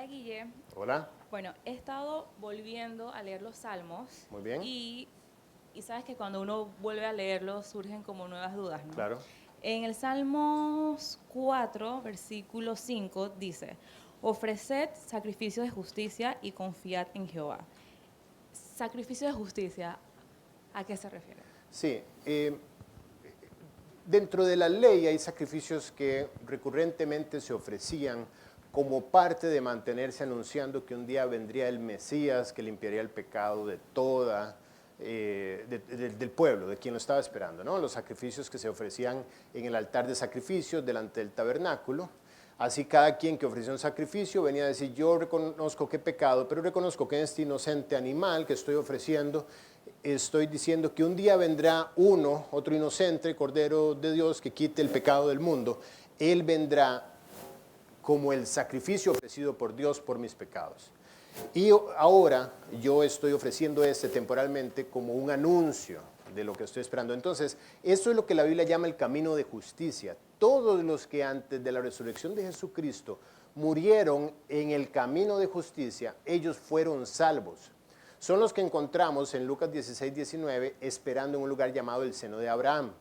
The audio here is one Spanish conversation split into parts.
Hola, Guille. Hola, Bueno, he estado volviendo a leer los Salmos muy bien, y sabes que cuando uno vuelve a leerlos surgen como nuevas dudas, ¿no? claro. En el Salmos 4, versículo 5, dice, ofreced sacrificio de justicia y confiad en Jehová. Sacrificio de justicia, ¿a qué se refiere? Sí, dentro de la ley hay sacrificios que recurrentemente se ofrecían como parte de mantenerse anunciando que un día vendría el Mesías que limpiaría el pecado de toda, del pueblo, de quien lo estaba esperando, ¿no? Los sacrificios que se ofrecían en el altar de sacrificios delante del tabernáculo. Así cada quien que ofrecía un sacrificio venía a decir, yo reconozco qué pecado, pero reconozco que en este inocente animal que estoy ofreciendo, estoy diciendo que un día vendrá uno, otro inocente, Cordero de Dios, que quite el pecado del mundo. Él vendrá como el sacrificio ofrecido por Dios por mis pecados. Y ahora yo estoy ofreciendo este temporalmente como un anuncio de lo que estoy esperando. Entonces, eso es lo que la Biblia llama el camino de justicia. Todos los que antes de la resurrección de Jesucristo murieron en el camino de justicia, ellos fueron salvos. Son los que encontramos en Lucas 16, 19, esperando en un lugar llamado el seno de Abraham.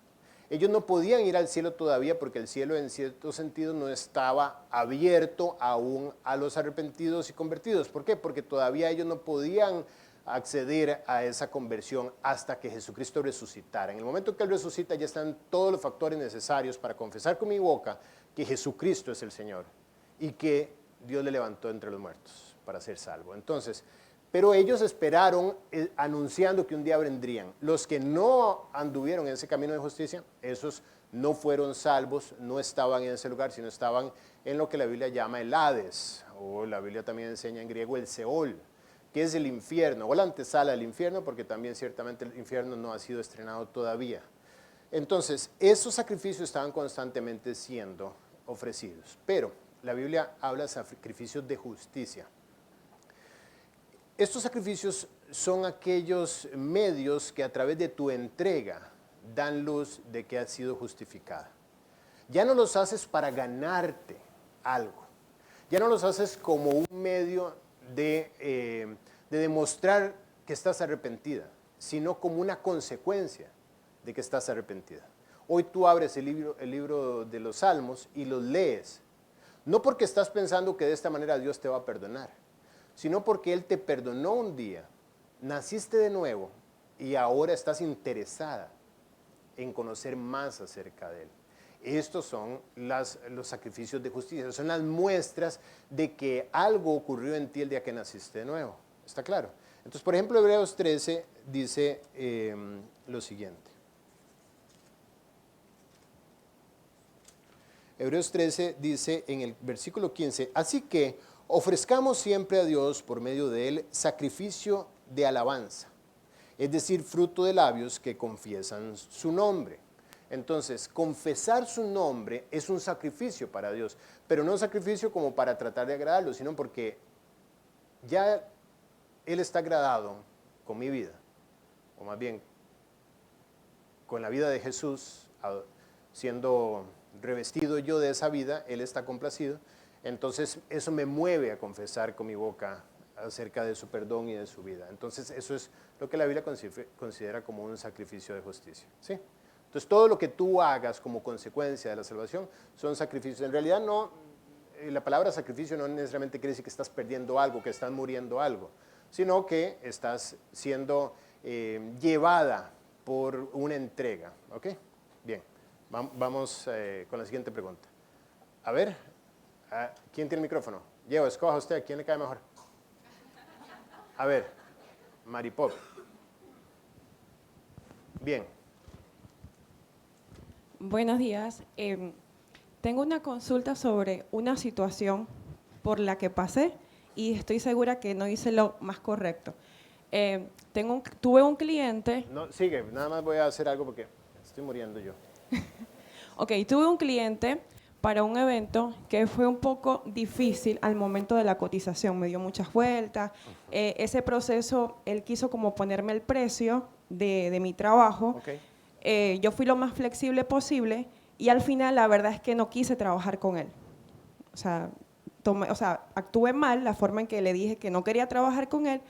Ellos no podían ir al cielo todavía porque el cielo en cierto sentido no estaba abierto aún a los arrepentidos y convertidos. ¿Por qué? Porque todavía ellos no podían acceder a esa conversión hasta que Jesucristo resucitara. En el momento que Él resucita ya están todos los factores necesarios para confesar con mi boca que Jesucristo es el Señor y que Dios le levantó entre los muertos para ser salvo. Entonces, pero ellos esperaron anunciando que un día vendrían. Los que no anduvieron en ese camino de justicia, esos no fueron salvos, no estaban en ese lugar, sino estaban en lo que la Biblia llama el Hades, o la Biblia también enseña en griego el Seol, que es el infierno, o la antesala del infierno, porque también ciertamente el infierno no ha sido estrenado todavía. Entonces, esos sacrificios estaban constantemente siendo ofrecidos, pero la Biblia habla de sacrificios de justicia. Estos sacrificios son aquellos medios que a través de tu entrega dan luz de que has sido justificada. Ya no los haces para ganarte algo. Ya no los haces como un medio de demostrar que estás arrepentida, sino como una consecuencia de que estás arrepentida. Hoy tú abres el libro de los Salmos y los lees, no porque estás pensando que de esta manera Dios te va a perdonar, sino porque Él te perdonó un día, naciste de nuevo y ahora estás interesada en conocer más acerca de Él. Estos son los sacrificios de justicia, son las muestras de que algo ocurrió en ti el día que naciste de nuevo. ¿Está claro? Entonces, por ejemplo, Hebreos 13 dice lo siguiente. Hebreos 13 dice en el versículo 15, así que ofrezcamos siempre a Dios por medio de Él sacrificio de alabanza, es decir, fruto de labios que confiesan su nombre. Entonces, confesar su nombre es un sacrificio para Dios, pero no un sacrificio como para tratar de agradarlo, sino porque ya Él está agradado con mi vida, o más bien con la vida de Jesús, siendo revestido yo de esa vida, Él está complacido. Entonces eso me mueve a confesar con mi boca acerca de su perdón y de su vida. Entonces eso es lo que la Biblia considera como un sacrificio de justicia, ¿sí? Entonces todo lo que tú hagas como consecuencia de la salvación son sacrificios. En realidad no, la palabra sacrificio no necesariamente quiere decir que estás perdiendo algo, que estás muriendo algo, sino que estás siendo llevada por una entrega, ¿ok? Bien, vamos con la siguiente pregunta. A ver, ¿quién tiene el micrófono? Llevo, escoja usted, ¿a quién le cae mejor? A ver, Maripop. Bien. Buenos días. Tengo una consulta sobre una situación por la que pasé y estoy segura que no hice lo más correcto. Tuve un cliente. No, sigue, nada más voy a hacer algo porque estoy muriendo yo. Ok, tuve un cliente para un evento que fue un poco difícil al momento de la cotización, me dio muchas vueltas. Ese proceso, él quiso como ponerme el precio de mi trabajo. Okay. Yo fui lo más flexible posible y al final la verdad es que no quise trabajar con él. O sea, o sea, actué mal la forma en que le dije que no quería trabajar con él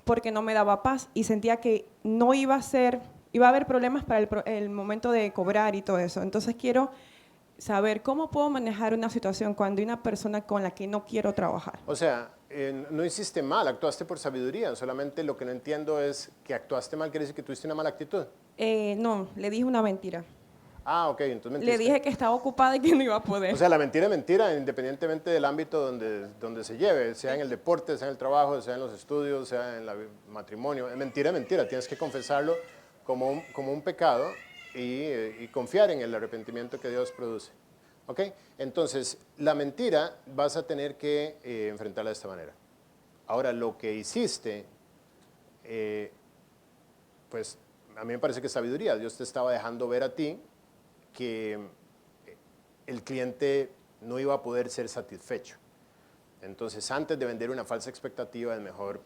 porque no me daba paz y sentía que no iba a ser, iba a haber problemas para el momento de cobrar y todo eso. Entonces quiero saber cómo puedo manejar una situación cuando hay una persona con la que no quiero trabajar. O sea, no hiciste mal, actuaste por sabiduría, solamente lo que no entiendo es que actuaste mal, quiere decir que tuviste una mala actitud. No, le dije una mentira. Ah, ok, entonces Le mentiste. dije que estaba ocupada y que no iba a poder. O sea, la mentira es mentira, independientemente del ámbito donde se lleve, sea en el deporte, sea en el trabajo, sea en los estudios, sea en el matrimonio. Es mentira, tienes que confesarlo como un pecado y confiar en el arrepentimiento que Dios produce. ¿Ok? Entonces, la mentira vas a tener que enfrentarla de esta manera. Ahora, lo que hiciste, pues a mí me parece que es sabiduría. Dios te estaba dejando ver a ti que el cliente no iba a poder ser satisfecho. Entonces, antes de vender una falsa expectativa, es mejor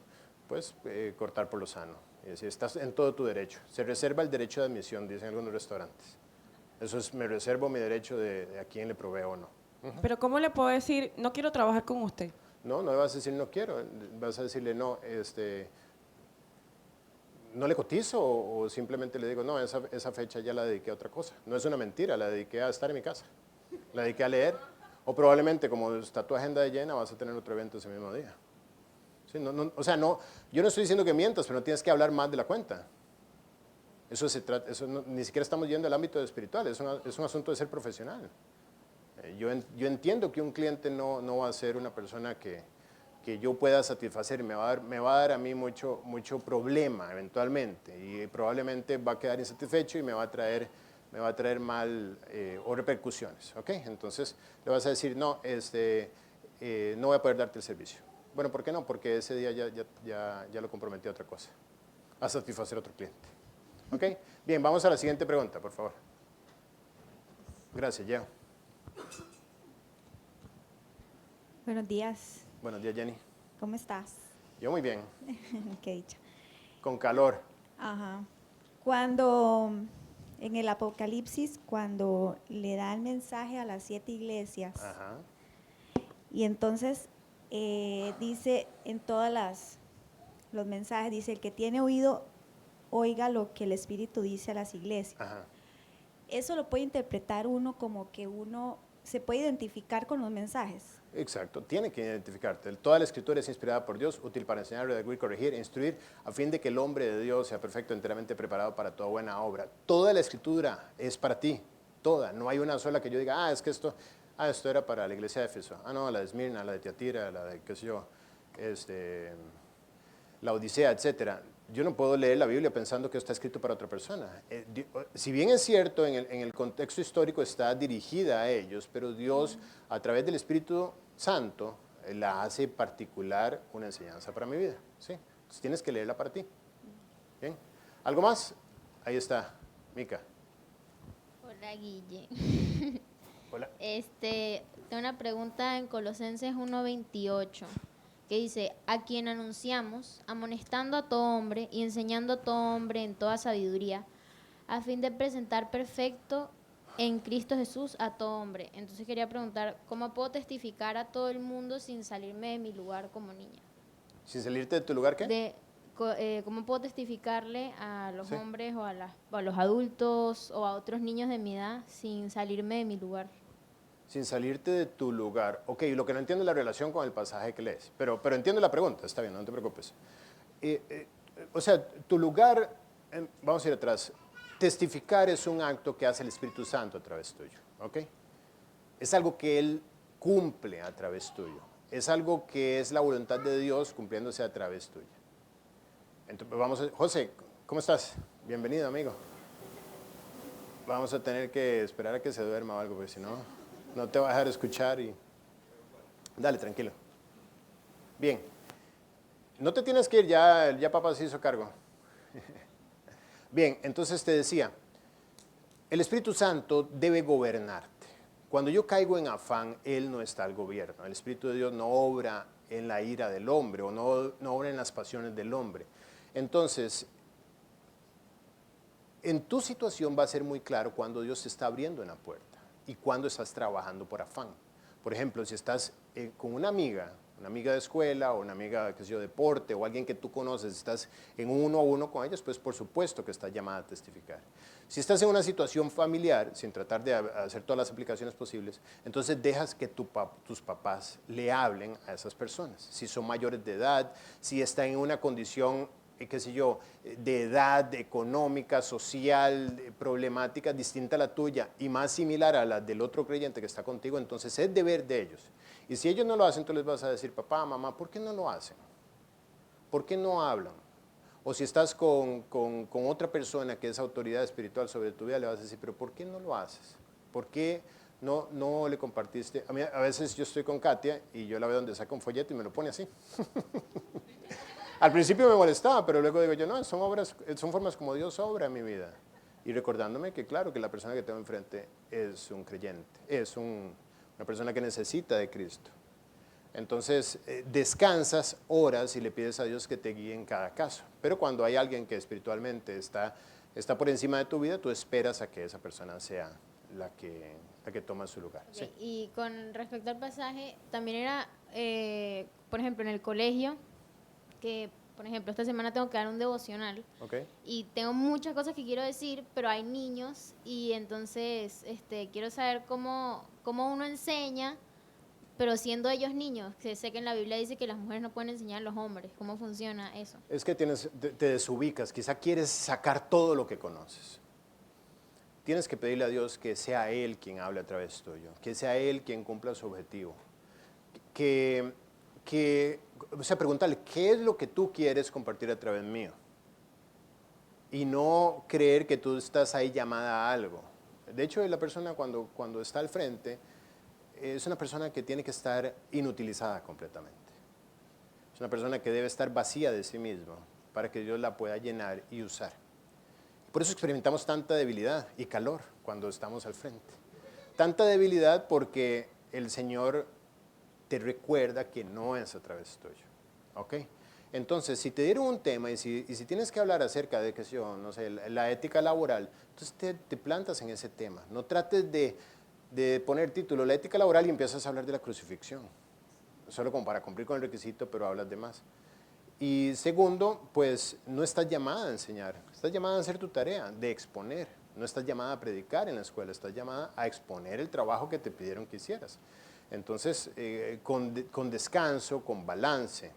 pues, cortar por lo sano. Es decir, estás en todo tu derecho. Se reserva el derecho de admisión, dicen algunos restaurantes. Eso es, me reservo mi derecho de a quién le proveo o no. Pero ¿cómo le puedo decir, no quiero trabajar con usted? No, no le vas a decir no quiero, vas a decirle no, no le cotizo o simplemente le digo no, esa fecha ya la dediqué a otra cosa. No es una mentira, la dediqué a estar en mi casa, la dediqué a leer o probablemente como está tu agenda llena vas a tener otro evento ese mismo día. Sí, o sea, no, yo no estoy diciendo que mientas, pero no tienes que hablar más de la cuenta. Eso se trata, ni siquiera estamos yendo al ámbito espiritual, es un asunto de ser profesional. Yo entiendo que un cliente no va a ser una persona que yo pueda satisfacer, me va a dar a mí mucho problema eventualmente y probablemente va a quedar insatisfecho y me va a traer mal o repercusiones, ¿ok? Entonces le vas a decir, no, no voy a poder darte el servicio. Bueno, ¿por qué no? Porque ese día ya lo comprometí a otra cosa, a satisfacer a otro cliente. ¿Ok? Bien, vamos a la siguiente pregunta, por favor. Gracias, Yeo. Buenos días, Buenos días, Jenny. ¿cómo estás? Yo muy bien, Qué dicha. con calor. Ajá. Cuando en el Apocalipsis, cuando le da el mensaje a las 7 iglesias, Ajá. y entonces dice en todas los mensajes, dice, el que tiene oído, oiga lo que el Espíritu dice a las iglesias. Ajá. Eso lo puede interpretar uno como que uno se puede identificar con los mensajes. Exacto, tiene que identificarte. Toda la escritura es inspirada por Dios, útil para enseñar, redarguir, corregir, instruir, a fin de que el hombre de Dios sea perfecto, enteramente preparado para toda buena obra. Toda la escritura es para ti, toda. No hay una sola que yo diga, es que esto era para la iglesia de Éfeso. No, la de Esmirna, la de Tiatira, la de, qué sé yo, la Odisea, etcétera. Yo no puedo leer la Biblia pensando que está escrito para otra persona. Si bien es cierto, en el contexto histórico está dirigida a ellos, pero Dios, a través del Espíritu Santo, la hace particular una enseñanza para mi vida. ¿Sí? Entonces tienes que leerla para ti. ¿Bien? ¿Algo más? Ahí está, Mica. Hola, Guille. Hola. Tengo una pregunta en Colosenses 1:28, que dice, a quien anunciamos, amonestando a todo hombre y enseñando a todo hombre en toda sabiduría, a fin de presentar perfecto en Cristo Jesús a todo hombre. Entonces quería preguntar, ¿cómo puedo testificar a todo el mundo sin salirme de mi lugar como niña? ¿Sin salirte de tu lugar qué? ¿Cómo puedo testificarle a los Sí. hombres o a los adultos o a otros niños de mi edad sin salirme de mi lugar? Sin salirte de tu lugar. Ok, lo que no entiendo es la relación con el pasaje que lees, pero entiendo la pregunta, está bien, no te preocupes. O sea, tu lugar, vamos a ir atrás, testificar es un acto que hace el Espíritu Santo a través tuyo, ¿ok? Es algo que Él cumple a través tuyo, es algo que es la voluntad de Dios cumpliéndose a través tuya. Entonces, José, ¿cómo estás? Bienvenido, amigo. Vamos a tener que esperar a que se duerma o algo, porque si no, no te va a dejar escuchar y... Dale, tranquilo. Bien. No te tienes que ir, ya papá se hizo cargo. Bien, entonces te decía, el Espíritu Santo debe gobernarte. Cuando yo caigo en afán, Él no está al gobierno. El Espíritu de Dios no obra en la ira del hombre o no obra en las pasiones del hombre. Entonces, en tu situación va a ser muy claro cuando Dios te está abriendo una puerta y cuando estás trabajando por afán. Por ejemplo, si estás con una amiga de escuela o una amiga, qué sé yo, deporte o alguien que tú conoces, estás en un uno a uno con ellos, pues por supuesto que estás llamada a testificar. Si estás en una situación familiar, sin tratar de hacer todas las aplicaciones posibles, entonces dejas que tus papás le hablen a esas personas. Si son mayores de edad, si están en una condición, qué sé yo, de edad económica, social, problemática distinta a la tuya y más similar a la del otro creyente que está contigo, entonces es deber de ellos. Y si ellos no lo hacen, tú les vas a decir, papá, mamá, ¿por qué no lo hacen? ¿Por qué no hablan? O si estás con otra persona que es autoridad espiritual sobre tu vida, le vas a decir, pero ¿por qué no lo haces? ¿Por qué no le compartiste? A veces yo estoy con Katia y yo la veo donde saca un folleto y me lo pone así. Al principio me molestaba, pero luego digo yo, no, son formas como Dios obra en mi vida. Y recordándome que claro, que la persona que tengo enfrente es un creyente, es una persona que necesita de Cristo. Entonces, descansas, oras y le pides a Dios que te guíe en cada caso. Pero cuando hay alguien que espiritualmente está por encima de tu vida, tú esperas a que esa persona sea la que toma su lugar. Ok, Sí. y con respecto al pasaje, también era, por ejemplo, en el colegio, que, por ejemplo, esta semana tengo que dar un devocional Okay. y tengo muchas cosas que quiero decir, pero hay niños y entonces quiero saber cómo uno enseña, pero siendo ellos niños, que sé que en la Biblia dice que las mujeres no pueden enseñar a los hombres, ¿cómo funciona eso? Es que te desubicas, quizá quieres sacar todo lo que conoces. Tienes que pedirle a Dios que sea Él quien hable a través tuyo, que sea Él quien cumpla su objetivo. O sea, pregúntale, ¿qué es lo que tú quieres compartir a través mío? Y no creer que tú estás ahí llamada a algo. De hecho, la persona cuando está al frente es una persona que tiene que estar inutilizada completamente. Es una persona que debe estar vacía de sí misma para que Dios la pueda llenar y usar. Por eso experimentamos tanta debilidad y calor cuando estamos al frente. Tanta debilidad porque el Señor te recuerda que no es a través tuyo. ¿Ok? Entonces, si te dieron un tema y si tienes que hablar acerca de, qué sé yo, no sé, la ética laboral, entonces te plantas en ese tema. No trates de poner título, la ética laboral, y empiezas a hablar de la crucifixión. Solo como para cumplir con el requisito, pero hablas de más. Y segundo, pues no estás llamada a enseñar, estás llamada a hacer tu tarea, de exponer. No estás llamada a predicar en la escuela, estás llamada a exponer el trabajo que te pidieron que hicieras. Entonces, con descanso, con balance.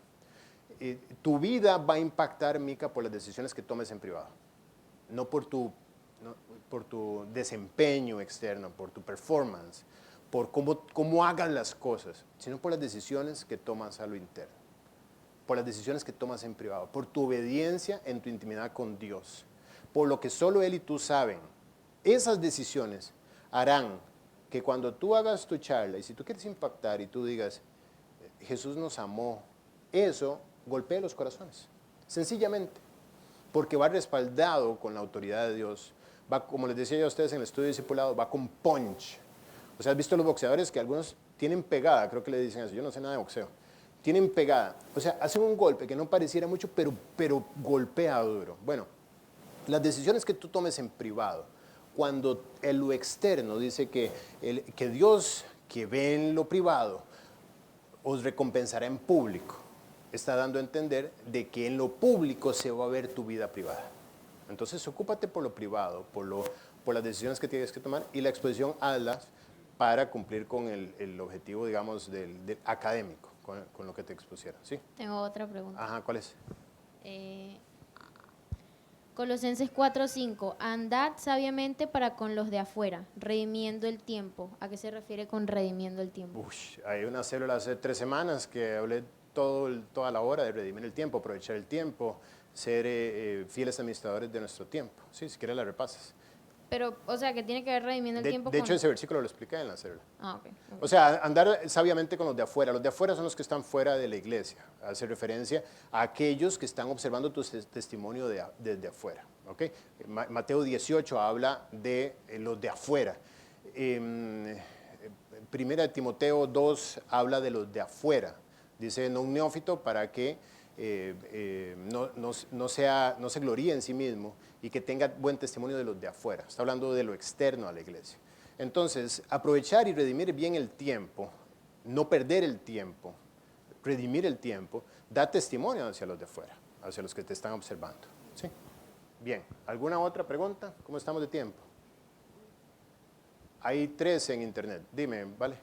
Tu vida va a impactar, Mica, por las decisiones que tomes en privado. No por tu desempeño externo, por tu performance, por cómo hagas las cosas, sino por las decisiones que tomas a lo interno, por las decisiones que tomas en privado, por tu obediencia en tu intimidad con Dios, por lo que solo Él y tú saben. Esas decisiones harán que cuando tú hagas tu charla y si tú quieres impactar y tú digas, Jesús nos amó, eso golpee los corazones, sencillamente, porque va respaldado con la autoridad de Dios, va, como les decía yo a ustedes en el estudio discipulado, va con punch. O sea, ¿has visto los boxeadores que algunos tienen pegada? Creo que le dicen eso, yo no sé nada de boxeo. Tienen pegada, o sea, hacen un golpe que no pareciera mucho, pero golpea duro. Bueno, las decisiones que tú tomes en privado, cuando en lo externo dice que Dios que ve en lo privado os recompensará en público, está dando a entender de que en lo público se va a ver tu vida privada. Entonces, ocúpate por lo privado, por las decisiones que tienes que tomar y la exposición hazlas para cumplir con el objetivo, digamos, del académico, con lo que te expusieron. ¿Sí? Tengo otra pregunta. Ajá, ¿cuál es? Colosenses 4:5, andad sabiamente para con los de afuera, redimiendo el tiempo. ¿A qué se refiere con redimiendo el tiempo? Hay una célula hace 3 semanas que hablé toda la hora de redimir el tiempo, aprovechar el tiempo, ser fieles administradores de nuestro tiempo. Sí, si quieres la repasas. Pero, o sea, que tiene que ver redimiendo el tiempo De con... hecho, ese versículo lo expliqué en la célula. Ah, ok. O sea, andar sabiamente con los de afuera. Los de afuera son los que están fuera de la iglesia. Hace referencia a aquellos que están observando tu testimonio desde afuera. ¿Okay? Mateo 18 habla de los de afuera. Primera de Timoteo 2 habla de los de afuera. Dice, no un neófito para que no se gloríe en sí mismo y que tenga buen testimonio de los de afuera. Está hablando de lo externo a la iglesia. Entonces, aprovechar y redimir bien el tiempo no perder el tiempo, redimir el tiempo, da testimonio hacia los de fuera, hacia los que te están observando. ¿Sí? Bien, ¿alguna otra pregunta? ¿Cómo estamos de tiempo? Hay 3 en internet. Dime, ¿vale?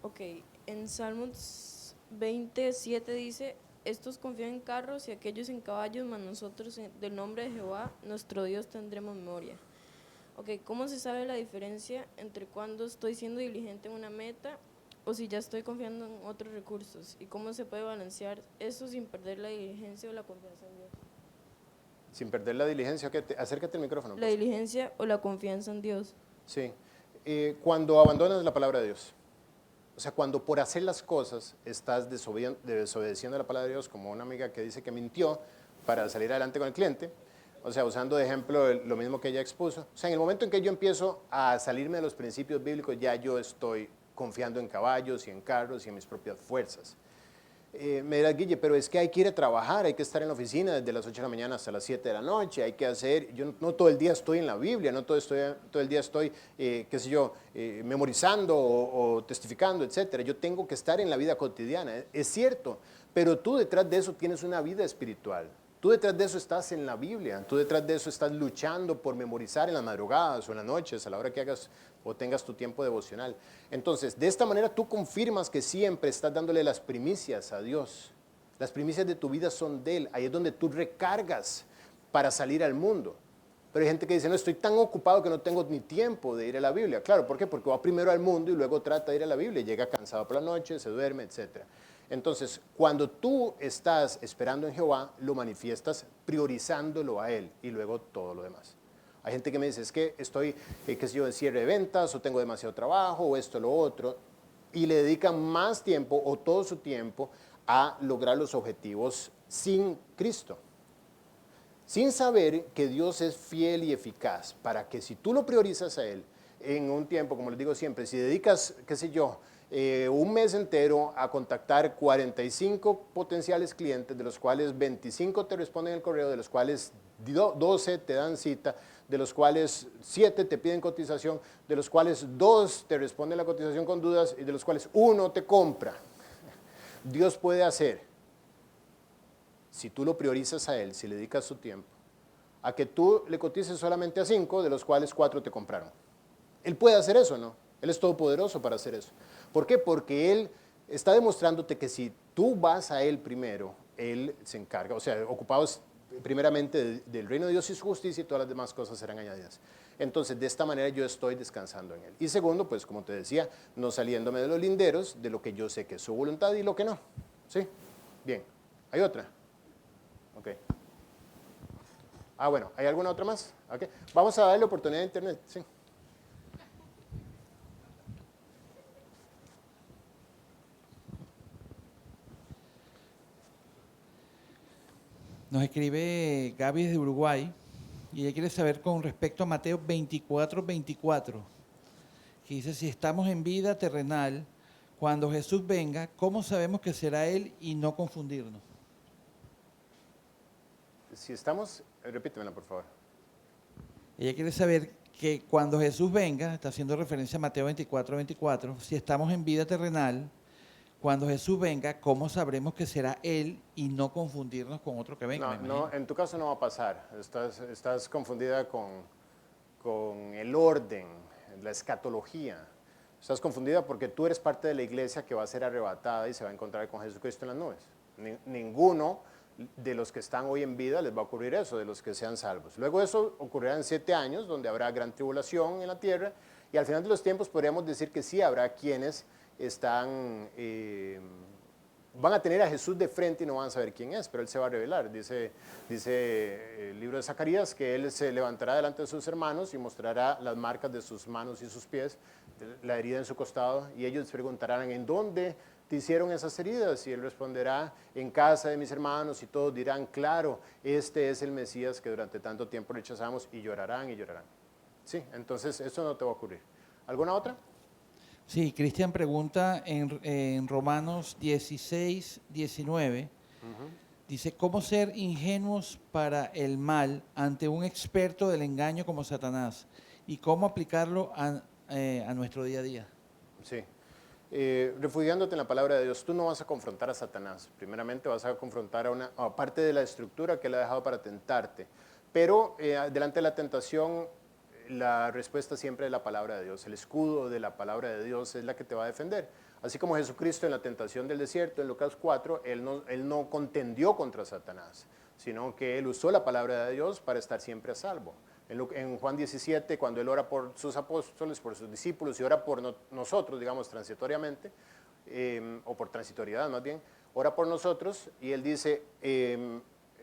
Ok, en Salmos 27 dice, estos confían en carros y aquellos en caballos, mas nosotros del nombre de Jehová, nuestro Dios, tendremos memoria. Ok, ¿cómo se sabe la diferencia entre cuando estoy siendo diligente en una meta o si ya estoy confiando en otros recursos? ¿Y cómo se puede balancear eso sin perder la diligencia o la confianza en Dios? Sin perder la diligencia, acércate al micrófono. La diligencia o la confianza en Dios. Sí. Cuando abandonas la palabra de Dios, o sea, cuando por hacer las cosas estás desobedeciendo la palabra de Dios, como una amiga que dice que mintió para salir adelante con el cliente, o sea, usando de ejemplo lo mismo que ella expuso. O sea, en el momento en que yo empiezo a salirme de los principios bíblicos, ya yo estoy confiando en caballos y en carros y en mis propias fuerzas. Me dirás, Guille, pero es que hay que ir a trabajar, hay que estar en la oficina desde las 8 de la mañana hasta las 7 de la noche, hay que hacer, yo no todo el día estoy en la Biblia, no todo el día estoy, qué sé yo, memorizando o testificando, etcétera. Yo tengo que estar en la vida cotidiana, es cierto, pero tú detrás de eso tienes una vida espiritual. Tú detrás de eso estás en la Biblia, tú detrás de eso estás luchando por memorizar en las madrugadas o en las noches, a la hora que hagas o tengas tu tiempo devocional. Entonces, de esta manera tú confirmas que siempre estás dándole las primicias a Dios. Las primicias de tu vida son de Él, ahí es donde tú recargas para salir al mundo. Pero hay gente que dice, no, estoy tan ocupado que no tengo ni tiempo de ir a la Biblia. Claro, ¿por qué? Porque va primero al mundo y luego trata de ir a la Biblia, llega cansado por la noche, se duerme, etcétera. Entonces, cuando tú estás esperando en Jehová, lo manifiestas priorizándolo a Él y luego todo lo demás. Hay gente que me dice, es que estoy, qué sé yo, en cierre de ventas o tengo demasiado trabajo o esto, lo otro, y le dedican más tiempo o todo su tiempo a lograr los objetivos sin Cristo. Sin saber que Dios es fiel y eficaz para que si tú lo priorizas a Él en un tiempo, como les digo siempre, si dedicas, qué sé yo, un mes entero a contactar 45 potenciales clientes, de los cuales 25 te responden el correo, de los cuales 12 te dan cita, de los cuales 7 te piden cotización, de los cuales 2 te responden la cotización con dudas y de los cuales 1 te compra. Dios puede hacer, si tú lo priorizas a Él, si le dedicas su tiempo, a que tú le cotices solamente a 5, de los cuales 4 te compraron. Él puede hacer eso, ¿no? Él es todopoderoso para hacer eso. ¿Por qué? Porque Él está demostrándote que si tú vas a Él primero, Él se encarga, o sea, ocupados primeramente del reino de Dios y su justicia y todas las demás cosas serán añadidas. Entonces, de esta manera yo estoy descansando en Él. Y segundo, pues como te decía, no saliéndome de los linderos, de lo que yo sé que es su voluntad y lo que no. ¿Sí? Bien. ¿Hay otra? Ok. Bueno, ¿hay alguna otra más? Okay. Vamos a darle oportunidad a internet. Sí. Nos escribe Gaby desde Uruguay y ella quiere saber con respecto a Mateo 24:24, que dice, si estamos en vida terrenal, cuando Jesús venga, ¿cómo sabemos que será Él y no confundirnos? Si estamos, repítemela por favor. Ella quiere saber que cuando Jesús venga, está haciendo referencia a Mateo 24:24, si estamos en vida terrenal, cuando Jesús venga, ¿cómo sabremos que será Él y no confundirnos con otro que venga? No, en tu caso no va a pasar. Estás confundida con el orden, la escatología. Estás confundida porque tú eres parte de la iglesia que va a ser arrebatada y se va a encontrar con Jesucristo en las nubes. Ninguno de los que están hoy en vida les va a ocurrir eso, de los que sean salvos. Luego eso ocurrirá en 7 años, donde habrá gran tribulación en la tierra, y al final de los tiempos podríamos decir que sí habrá quienes van a tener a Jesús de frente y no van a saber quién es, pero Él se va a revelar. Dice el libro de Zacarías que Él se levantará delante de sus hermanos y mostrará las marcas de sus manos y sus pies, la herida en su costado, y ellos preguntarán, ¿en dónde te hicieron esas heridas? Y Él responderá, en casa de mis hermanos, y todos dirán, claro, este es el Mesías que durante tanto tiempo rechazamos, y llorarán y llorarán. Sí, entonces eso no te va a ocurrir. ¿Alguna otra? Sí, Cristian pregunta en Romanos 16:19, dice, ¿cómo ser ingenuos para el mal ante un experto del engaño como Satanás? ¿Y cómo aplicarlo a nuestro día a día? Sí. refugiándote en la palabra de Dios, tú no vas a confrontar a Satanás. Primeramente vas a confrontar a parte de la estructura que él ha dejado para tentarte. Pero delante de la tentación, la respuesta siempre es la palabra de Dios. El escudo de la palabra de Dios es la que te va a defender. Así como Jesucristo en la tentación del desierto, en Lucas 4, él no contendió contra Satanás, sino que él usó la palabra de Dios para estar siempre a salvo. En Juan 17, cuando él ora por sus apóstoles, por sus discípulos y ora por nosotros, digamos, transitoriamente, o por transitoriedad más bien, ora por nosotros y él dice,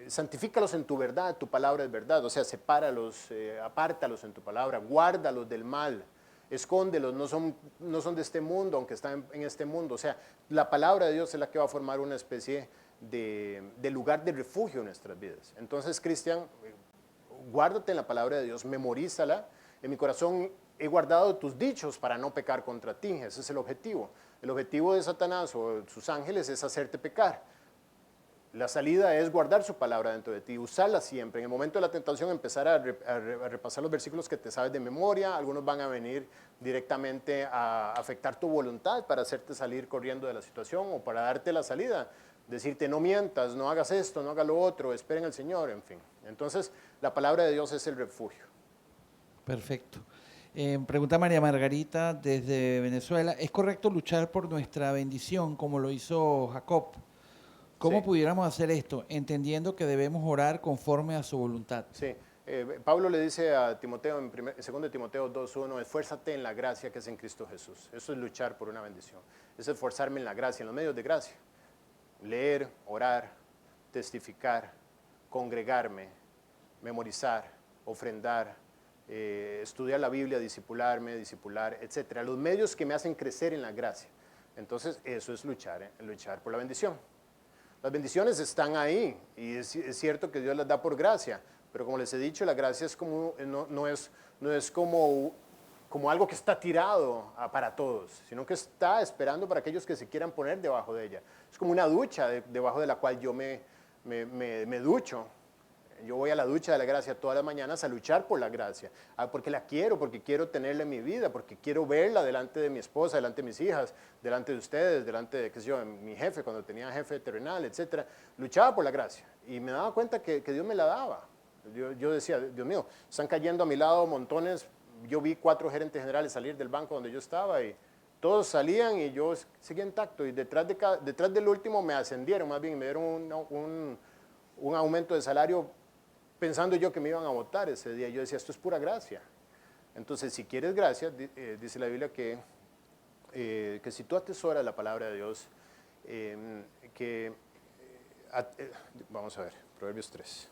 santifícalos en tu verdad, tu palabra es verdad, o sea, sepáralos, apártalos en tu palabra, guárdalos del mal, escóndelos, no son de este mundo, aunque están en este mundo. O sea, la palabra de Dios es la que va a formar una especie de lugar de refugio en nuestras vidas. Entonces, Cristian, guárdate en la palabra de Dios, memorízala. En mi corazón he guardado tus dichos para no pecar contra ti. Ese es el objetivo. El objetivo de Satanás o sus ángeles es hacerte pecar. La salida es guardar su palabra dentro de ti, usarla siempre. En el momento de la tentación, empezar a repasar los versículos que te sabes de memoria. Algunos van a venir directamente a afectar tu voluntad para hacerte salir corriendo de la situación o para darte la salida. Decirte, no mientas, no hagas esto, no hagas lo otro, esperen al Señor, en fin. Entonces, la palabra de Dios es el refugio. Perfecto. Pregunta María Margarita desde Venezuela. ¿Es correcto luchar por nuestra bendición como lo hizo Jacob? ¿Cómo Sí. pudiéramos hacer esto, entendiendo que debemos orar conforme a su voluntad? Sí, Pablo le dice a Timoteo en 2 Timoteo 2:1, esfuérzate en la gracia que es en Cristo Jesús. Eso es luchar por una bendición. Es esforzarme en la gracia, en los medios de gracia. Leer, orar, testificar, congregarme, memorizar, ofrendar, estudiar la Biblia, discipular, etcétera. Los medios que me hacen crecer en la gracia. Entonces, eso es luchar por la bendición. Las bendiciones están ahí y es cierto que Dios las da por gracia, pero como les he dicho, la gracia es como, no es como algo que está tirado para todos, sino que está esperando para aquellos que se quieran poner debajo de ella. Es como una ducha debajo de la cual yo me ducho. Yo voy a la ducha de la gracia todas las mañanas a luchar por la gracia, porque la quiero, porque quiero tenerla en mi vida, porque quiero verla delante de mi esposa, delante de mis hijas, delante de ustedes, delante de, qué sé yo, mi jefe, cuando tenía jefe terrenal, etcétera. Luchaba por la gracia y me daba cuenta que Dios me la daba. Yo decía, Dios mío, están cayendo a mi lado montones. Yo vi 4 gerentes generales salir del banco donde yo estaba y todos salían y yo seguía intacto. Y detrás del último me ascendieron, más bien me dieron un aumento de salario pensando yo que me iban a votar ese día. Yo decía, esto es pura gracia. Entonces, si quieres gracia, dice la Biblia que si tú atesoras la palabra de Dios, vamos a ver, Proverbios 3.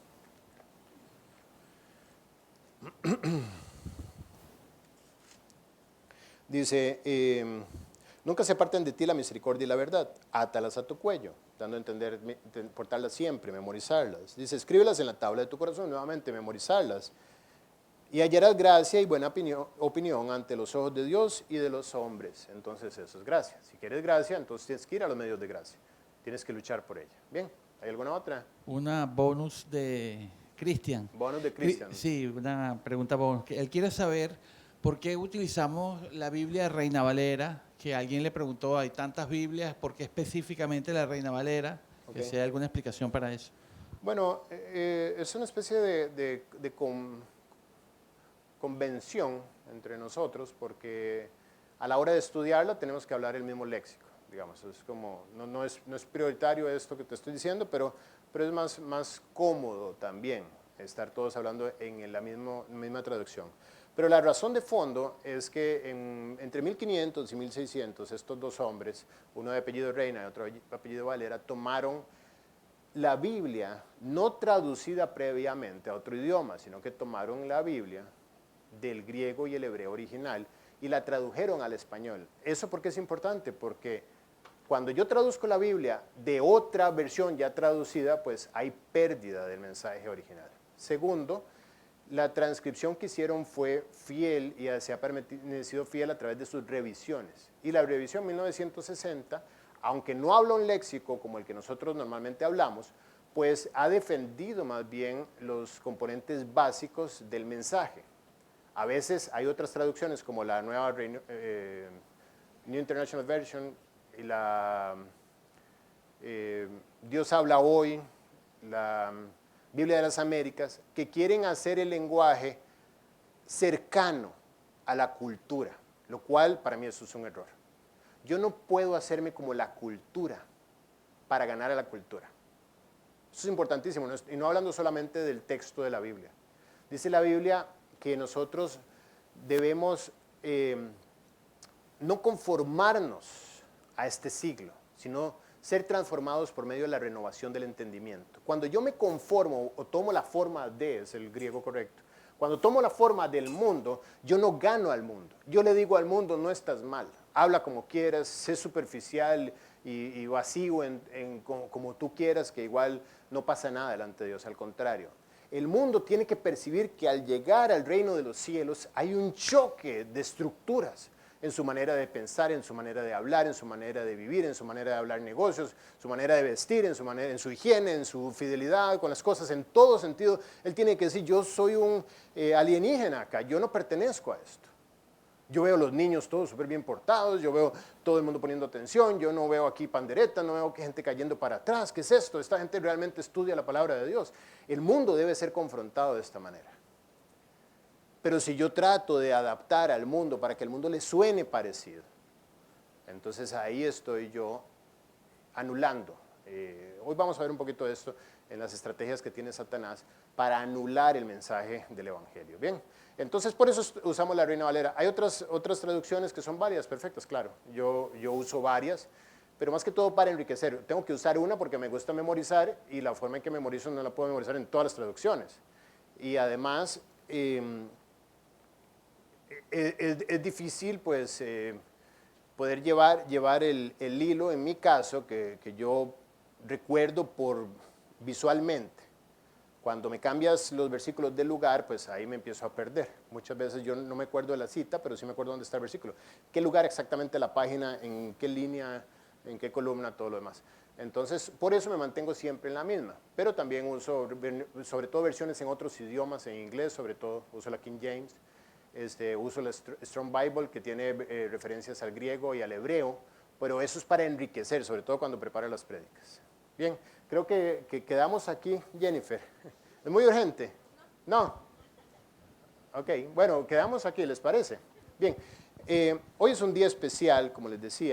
Dice, nunca se aparten de ti la misericordia y la verdad, átalas a tu cuello, dando a entender, portarlas siempre, memorizarlas. Dice, escríbelas en la tabla de tu corazón, nuevamente, memorizarlas. Y hallarás gracia y buena opinión ante los ojos de Dios y de los hombres. Entonces eso es gracia. Si quieres gracia, entonces tienes que ir a los medios de gracia. Tienes que luchar por ella. Bien, ¿hay alguna otra? Una bonus de Cristian. Bonus de Cristian. Sí, una pregunta bonus. Él quiere saber por qué utilizamos la Biblia de Reina Valera, que alguien le preguntó, hay tantas Biblias, ¿por qué específicamente la Reina Valera? Ok. Que si hay alguna explicación para eso. Bueno, es una especie de convención entre nosotros, porque a la hora de estudiarla tenemos que hablar el mismo léxico, digamos. Es como, no es prioritario esto que te estoy diciendo, pero es más cómodo también estar todos hablando en la misma traducción. Pero la razón de fondo es que entre 1500 y 1600, estos dos hombres, uno de apellido Reina y otro de apellido Valera, tomaron la Biblia, no traducida previamente a otro idioma, sino que tomaron la Biblia del griego y el hebreo original y la tradujeron al español. ¿Eso por qué es importante? Porque cuando yo traduzco la Biblia de otra versión ya traducida, pues hay pérdida del mensaje original. Segundo, la transcripción que hicieron fue fiel y se ha permanecido fiel a través de sus revisiones. Y la revisión 1960, aunque no habla un léxico como el que nosotros normalmente hablamos, pues ha defendido más bien los componentes básicos del mensaje. A veces hay otras traducciones como la nueva New International Version y Dios habla hoy, la Biblia de las Américas, que quieren hacer el lenguaje cercano a la cultura, lo cual para mí eso es un error. Yo no puedo hacerme como la cultura para ganar a la cultura. Eso es importantísimo, y no hablando solamente del texto de la Biblia. Dice la Biblia que nosotros debemos no conformarnos a este siglo, sino ser transformados por medio de la renovación del entendimiento. Cuando yo me conformo o tomo la forma de, es el griego correcto, cuando tomo la forma del mundo, yo no gano al mundo. Yo le digo al mundo, no estás mal, habla como quieras, sé superficial y vacío como tú quieras, que igual no pasa nada delante de Dios, al contrario. El mundo tiene que percibir que al llegar al reino de los cielos hay un choque de estructuras en su manera de pensar, en su manera de hablar, en su manera de vivir, en su manera de hablar negocios, su manera de vestir, en su higiene, en su fidelidad con las cosas, en todo sentido. Él tiene que decir, yo soy un alienígena acá, yo no pertenezco a esto. Yo veo a los niños todos súper bien portados, yo veo todo el mundo poniendo atención, yo no veo aquí pandereta, no veo gente cayendo para atrás. ¿Qué es esto? Esta gente realmente estudia la palabra de Dios. El mundo debe ser confrontado de esta manera. Pero si yo trato de adaptar al mundo para que el mundo le suene parecido, entonces ahí estoy yo anulando. Hoy vamos a ver un poquito de esto en las estrategias que tiene Satanás para anular el mensaje del Evangelio. Bien, entonces por eso usamos la Reina Valera. Hay otras traducciones que son válidas, perfectas, claro. Yo uso varias, pero más que todo para enriquecer. Tengo que usar una porque me gusta memorizar y la forma en que memorizo no la puedo memorizar en todas las traducciones. Y además es difícil pues poder llevar el hilo, en mi caso, que yo recuerdo visualmente. Cuando me cambias los versículos del lugar, pues ahí me empiezo a perder. Muchas veces yo no me acuerdo de la cita, pero sí me acuerdo dónde está el versículo. ¿Qué lugar exactamente la página, en qué línea, en qué columna, todo lo demás? Entonces, por eso me mantengo siempre en la misma. Pero también uso, sobre todo, versiones en otros idiomas, en inglés, sobre todo, uso la King James. Uso la Strong Bible, que tiene referencias al griego y al hebreo, pero eso es para enriquecer, sobre todo cuando preparo las prédicas. Bien, creo que quedamos aquí, Jennifer. ¿Es muy urgente? ¿No? Ok, bueno, quedamos aquí, ¿les parece? Bien, hoy es un día especial, como les decía.